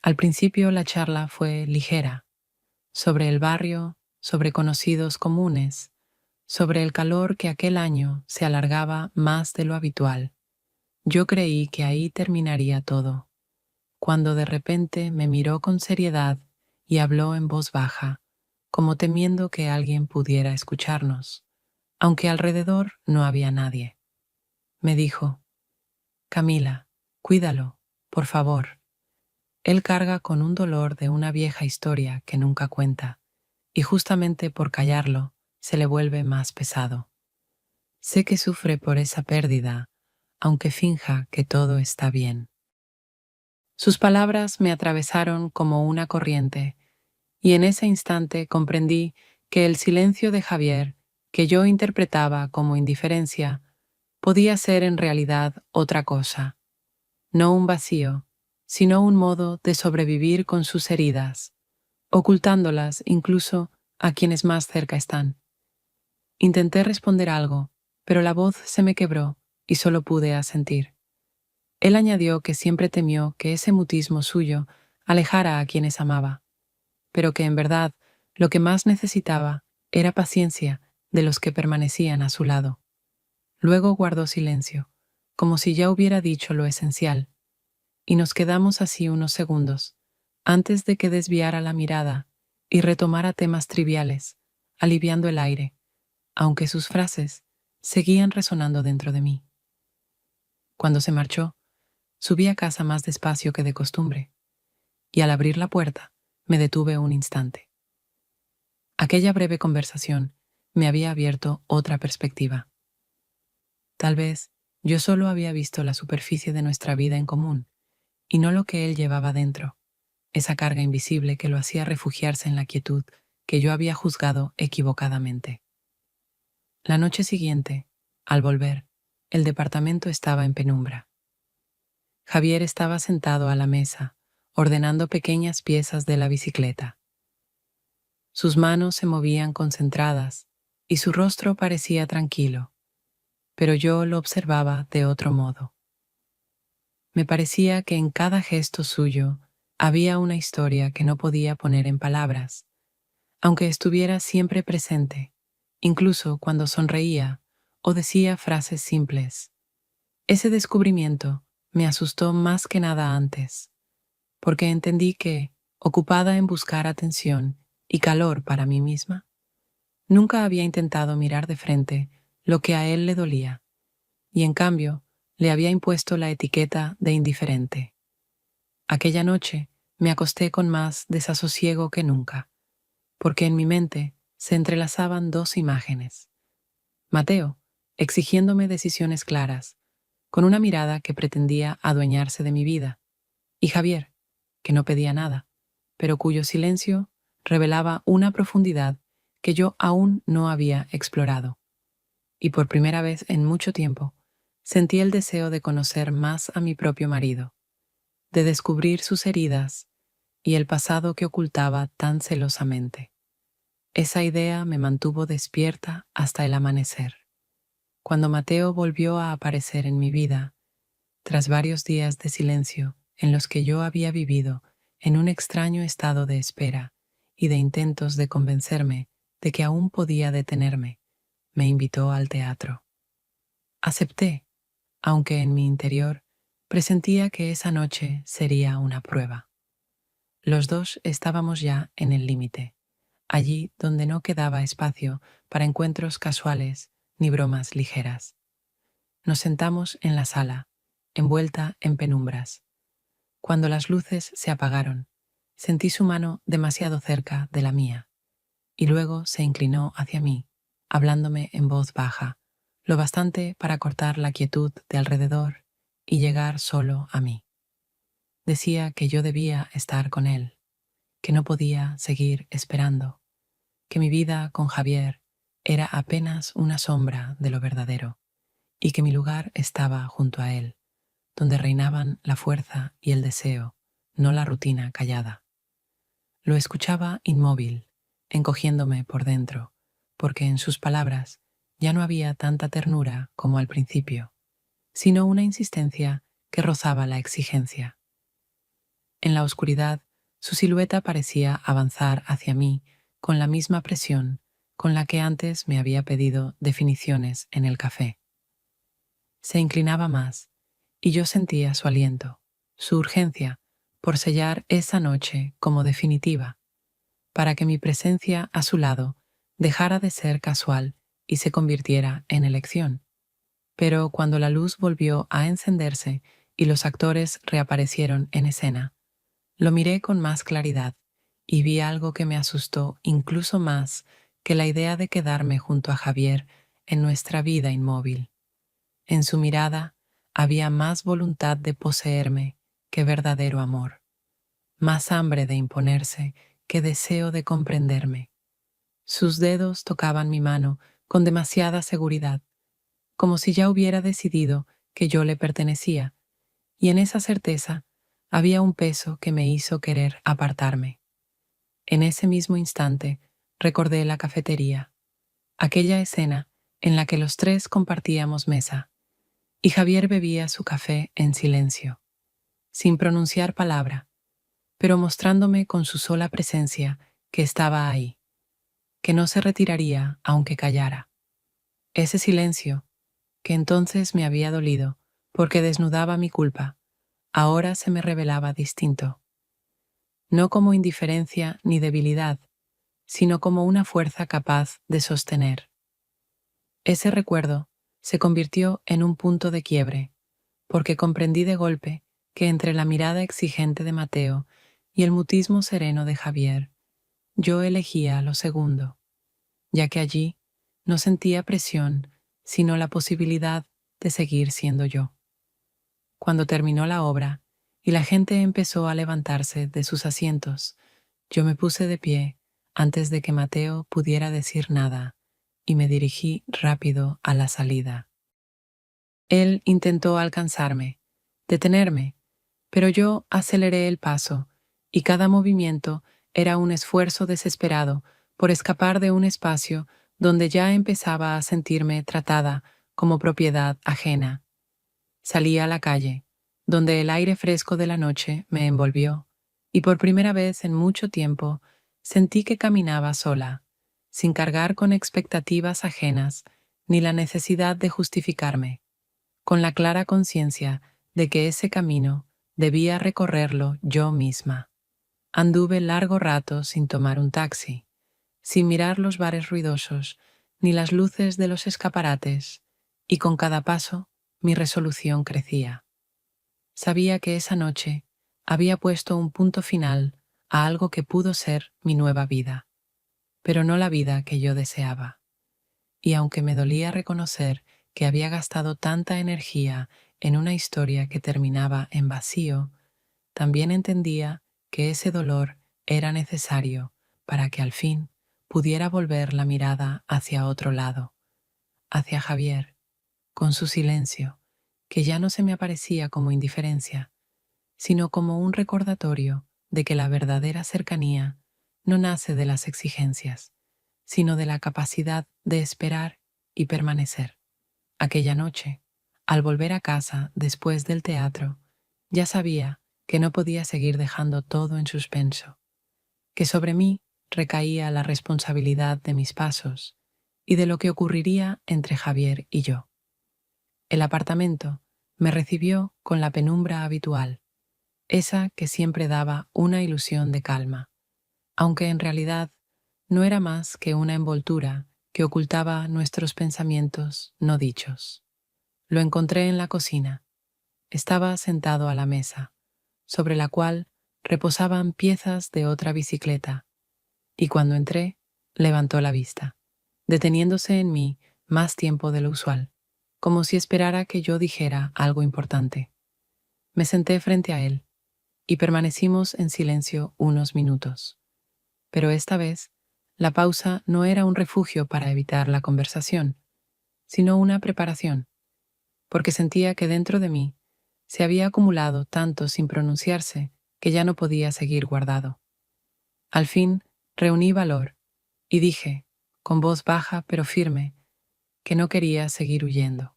Al principio la charla fue ligera, sobre el barrio, sobre conocidos comunes, sobre el calor que aquel año se alargaba más de lo habitual. Yo creí que ahí terminaría todo, cuando de repente me miró con seriedad y habló en voz baja, como temiendo que alguien pudiera escucharnos, aunque alrededor no había nadie. Me dijo: Camila, cuídalo, por favor. Él carga con un dolor de una vieja historia que nunca cuenta, y justamente por callarlo, se le vuelve más pesado. Sé que sufre por esa pérdida, aunque finja que todo está bien. Sus palabras me atravesaron como una corriente, y en ese instante comprendí que el silencio de Javier, que yo interpretaba como indiferencia, podía ser en realidad otra cosa, no un vacío, sino un modo de sobrevivir con sus heridas, ocultándolas incluso a quienes más cerca están. Intenté responder algo, pero la voz se me quebró y solo pude asentir. Él añadió que siempre temió que ese mutismo suyo alejara a quienes amaba, pero que en verdad lo que más necesitaba era paciencia de los que permanecían a su lado. Luego guardó silencio, como si ya hubiera dicho lo esencial, y nos quedamos así unos segundos, antes de que desviara la mirada y retomara temas triviales, aliviando el aire, aunque sus frases seguían resonando dentro de mí. Cuando se marchó, subí a casa más despacio que de costumbre, y al abrir la puerta me detuve un instante. Aquella breve conversación me había abierto otra perspectiva. Tal vez yo solo había visto la superficie de nuestra vida en común, y no lo que él llevaba dentro, esa carga invisible que lo hacía refugiarse en la quietud que yo había juzgado equivocadamente. La noche siguiente, al volver, el departamento estaba en penumbra. Javier estaba sentado a la mesa, ordenando pequeñas piezas de la bicicleta. Sus manos se movían concentradas y su rostro parecía tranquilo, pero yo lo observaba de otro modo. Me parecía que en cada gesto suyo había una historia que no podía poner en palabras, aunque estuviera siempre presente, incluso cuando sonreía o decía frases simples. Ese descubrimiento me asustó más que nada antes, porque entendí que, ocupada en buscar atención y calor para mí misma, nunca había intentado mirar de frente lo que a él le dolía, y en cambio le había impuesto la etiqueta de indiferente. Aquella noche me acosté con más desasosiego que nunca, porque en mi mente se entrelazaban dos imágenes. Mateo, exigiéndome decisiones claras, con una mirada que pretendía adueñarse de mi vida, y Javier, que no pedía nada, pero cuyo silencio revelaba una profundidad que yo aún no había explorado. Y por primera vez en mucho tiempo, sentí el deseo de conocer más a mi propio marido, de descubrir sus heridas y el pasado que ocultaba tan celosamente. Esa idea me mantuvo despierta hasta el amanecer. Cuando Mateo volvió a aparecer en mi vida, tras varios días de silencio en los que yo había vivido en un extraño estado de espera y de intentos de convencerme de que aún podía detenerme, me invitó al teatro. Acepté, aunque en mi interior presentía que esa noche sería una prueba. Los dos estábamos ya en el límite, allí donde no quedaba espacio para encuentros casuales ni bromas ligeras. Nos sentamos en la sala, envuelta en penumbras. Cuando las luces se apagaron, sentí su mano demasiado cerca de la mía, y luego se inclinó hacia mí, hablándome en voz baja, lo bastante para cortar la quietud de alrededor y llegar solo a mí. Decía que yo debía estar con él, que no podía seguir esperando, que mi vida con Javier era apenas una sombra de lo verdadero, y que mi lugar estaba junto a él, donde reinaban la fuerza y el deseo, no la rutina callada. Lo escuchaba inmóvil, encogiéndome por dentro, porque en sus palabras ya no había tanta ternura como al principio, sino una insistencia que rozaba la exigencia. En la oscuridad, su silueta parecía avanzar hacia mí con la misma presión con la que antes me había pedido definiciones en el café. Se inclinaba más, y yo sentía su aliento, su urgencia por sellar esa noche como definitiva. para que mi presencia a su lado dejara de ser casual y se convirtiera en elección. Pero cuando la luz volvió a encenderse y los actores reaparecieron en escena, lo miré con más claridad y vi algo que me asustó incluso más que la idea de quedarme junto a Javier en nuestra vida inmóvil. En su mirada había más voluntad de poseerme que verdadero amor, más hambre de imponerse que deseo de comprenderme. Sus dedos tocaban mi mano con demasiada seguridad, como si ya hubiera decidido que yo le pertenecía, y en esa certeza había un peso que me hizo querer apartarme. En ese mismo instante recordé la cafetería, aquella escena en la que los tres compartíamos mesa, y Javier bebía su café en silencio, sin pronunciar palabra, pero mostrándome con su sola presencia que estaba ahí, que no se retiraría aunque callara. Ese silencio, que entonces me había dolido porque desnudaba mi culpa, ahora se me revelaba distinto, no como indiferencia ni debilidad, sino como una fuerza capaz de sostener. Ese recuerdo se convirtió en un punto de quiebre, porque comprendí de golpe que entre la mirada exigente de Mateo y el mutismo sereno de Javier, yo elegía lo segundo, ya que allí no sentía presión, sino la posibilidad de seguir siendo yo. Cuando terminó la obra y la gente empezó a levantarse de sus asientos, yo me puse de pie antes de que Mateo pudiera decir nada y me dirigí rápido a la salida. Él intentó alcanzarme, detenerme, pero yo aceleré el paso y cada movimiento era un esfuerzo desesperado por escapar de un espacio donde ya empezaba a sentirme tratada como propiedad ajena. Salí a la calle, donde el aire fresco de la noche me envolvió, y por primera vez en mucho tiempo sentí que caminaba sola, sin cargar con expectativas ajenas ni la necesidad de justificarme, con la clara conciencia de que ese camino debía recorrerlo yo misma. Anduve largo rato sin tomar un taxi, sin mirar los bares ruidosos ni las luces de los escaparates, y con cada paso mi resolución crecía. Sabía que esa noche había puesto un punto final a algo que pudo ser mi nueva vida, pero no la vida que yo deseaba. Y aunque me dolía reconocer que había gastado tanta energía en una historia que terminaba en vacío, también entendía que ese dolor era necesario para que al fin pudiera volver la mirada hacia otro lado, hacia Javier, con su silencio, que ya no se me aparecía como indiferencia, sino como un recordatorio de que la verdadera cercanía no nace de las exigencias, sino de la capacidad de esperar y permanecer. Aquella noche, al volver a casa después del teatro, ya sabía que no podía seguir dejando todo en suspenso, que sobre mí recaía la responsabilidad de mis pasos y de lo que ocurriría entre Javier y yo. El apartamento me recibió con la penumbra habitual, esa que siempre daba una ilusión de calma, aunque en realidad no era más que una envoltura que ocultaba nuestros pensamientos no dichos. Lo encontré en la cocina. Estaba sentado a la mesa, sobre la cual reposaban piezas de otra bicicleta, y cuando entré, levantó la vista, deteniéndose en mí más tiempo de lo usual, como si esperara que yo dijera algo importante. Me senté frente a él, y permanecimos en silencio unos minutos. Pero esta vez, la pausa no era un refugio para evitar la conversación, sino una preparación, porque sentía que dentro de mí se había acumulado tanto sin pronunciarse que ya no podía seguir guardado. Al fin, reuní valor y dije, con voz baja pero firme, que no quería seguir huyendo.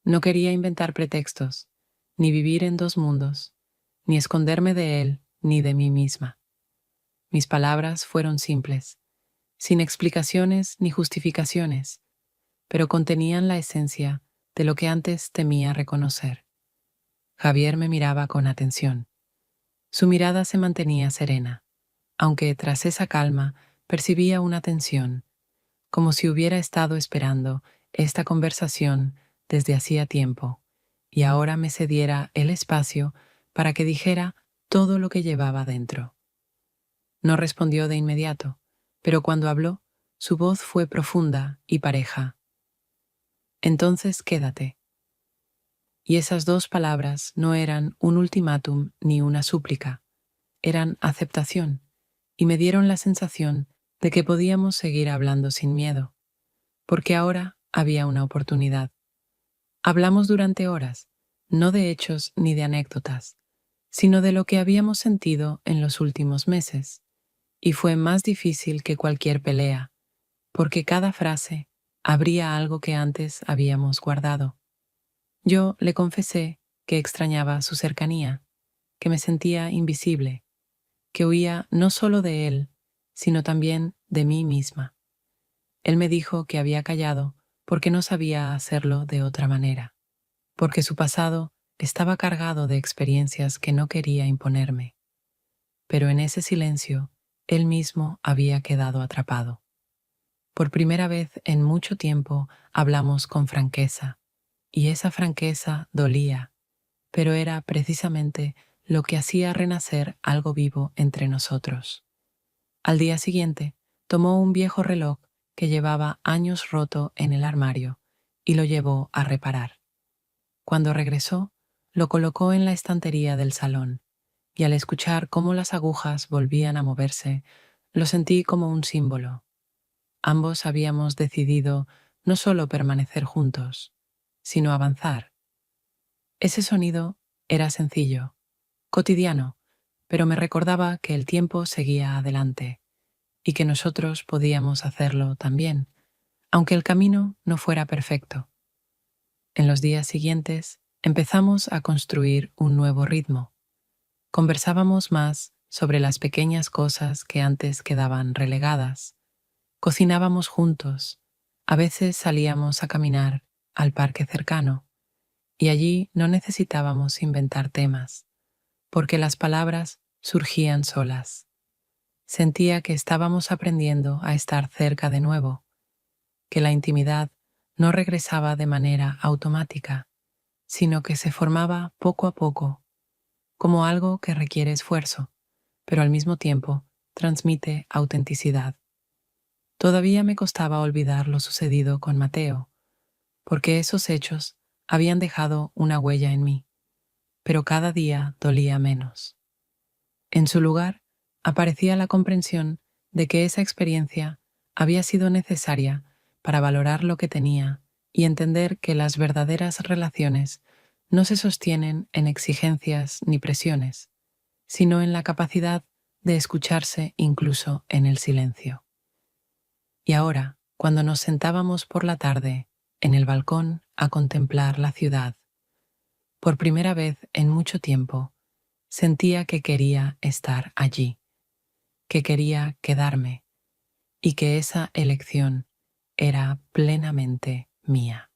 No quería inventar pretextos, ni vivir en dos mundos, ni esconderme de él ni de mí misma. Mis palabras fueron simples, sin explicaciones ni justificaciones, pero contenían la esencia de lo que antes temía reconocer. Javier me miraba con atención. Su mirada se mantenía serena, aunque tras esa calma percibía una tensión, como si hubiera estado esperando esta conversación desde hacía tiempo, y ahora me cediera el espacio para que dijera todo lo que llevaba dentro. No respondió de inmediato, pero cuando habló, su voz fue profunda y pareja. Entonces quédate. Y esas dos palabras no eran un ultimátum ni una súplica, eran aceptación, y me dieron la sensación de que podíamos seguir hablando sin miedo, porque ahora había una oportunidad. Hablamos durante horas, no de hechos ni de anécdotas, sino de lo que habíamos sentido en los últimos meses, y fue más difícil que cualquier pelea, porque cada frase abría algo que antes habíamos guardado. Yo le confesé que extrañaba su cercanía, que me sentía invisible, que huía no solo de él, sino también de mí misma. Él me dijo que había callado porque no sabía hacerlo de otra manera, porque su pasado estaba cargado de experiencias que no quería imponerme. Pero en ese silencio, él mismo había quedado atrapado. Por primera vez en mucho tiempo hablamos con franqueza, y esa franqueza dolía, pero era precisamente lo que hacía renacer algo vivo entre nosotros. Al día siguiente, tomó un viejo reloj que llevaba años roto en el armario y lo llevó a reparar. Cuando regresó, lo colocó en la estantería del salón, y al escuchar cómo las agujas volvían a moverse, lo sentí como un símbolo. Ambos habíamos decidido no solo permanecer juntos, sino avanzar. Ese sonido era sencillo, cotidiano, pero me recordaba que el tiempo seguía adelante y que nosotros podíamos hacerlo también, aunque el camino no fuera perfecto. En los días siguientes empezamos a construir un nuevo ritmo. Conversábamos más sobre las pequeñas cosas que antes quedaban relegadas. Cocinábamos juntos, a veces salíamos a caminar al parque cercano, y allí no necesitábamos inventar temas, porque las palabras surgían solas. Sentía que estábamos aprendiendo a estar cerca de nuevo, que la intimidad no regresaba de manera automática, sino que se formaba poco a poco, como algo que requiere esfuerzo, pero al mismo tiempo transmite autenticidad. Todavía me costaba olvidar lo sucedido con Mateo, porque esos hechos habían dejado una huella en mí, pero cada día dolía menos. En su lugar, aparecía la comprensión de que esa experiencia había sido necesaria para valorar lo que tenía y entender que las verdaderas relaciones no se sostienen en exigencias ni presiones, sino en la capacidad de escucharse incluso en el silencio. Y ahora, cuando nos sentábamos por la tarde en el balcón a contemplar la ciudad, por primera vez en mucho tiempo, sentía que quería estar allí, que quería quedarme y que esa elección era plenamente mía.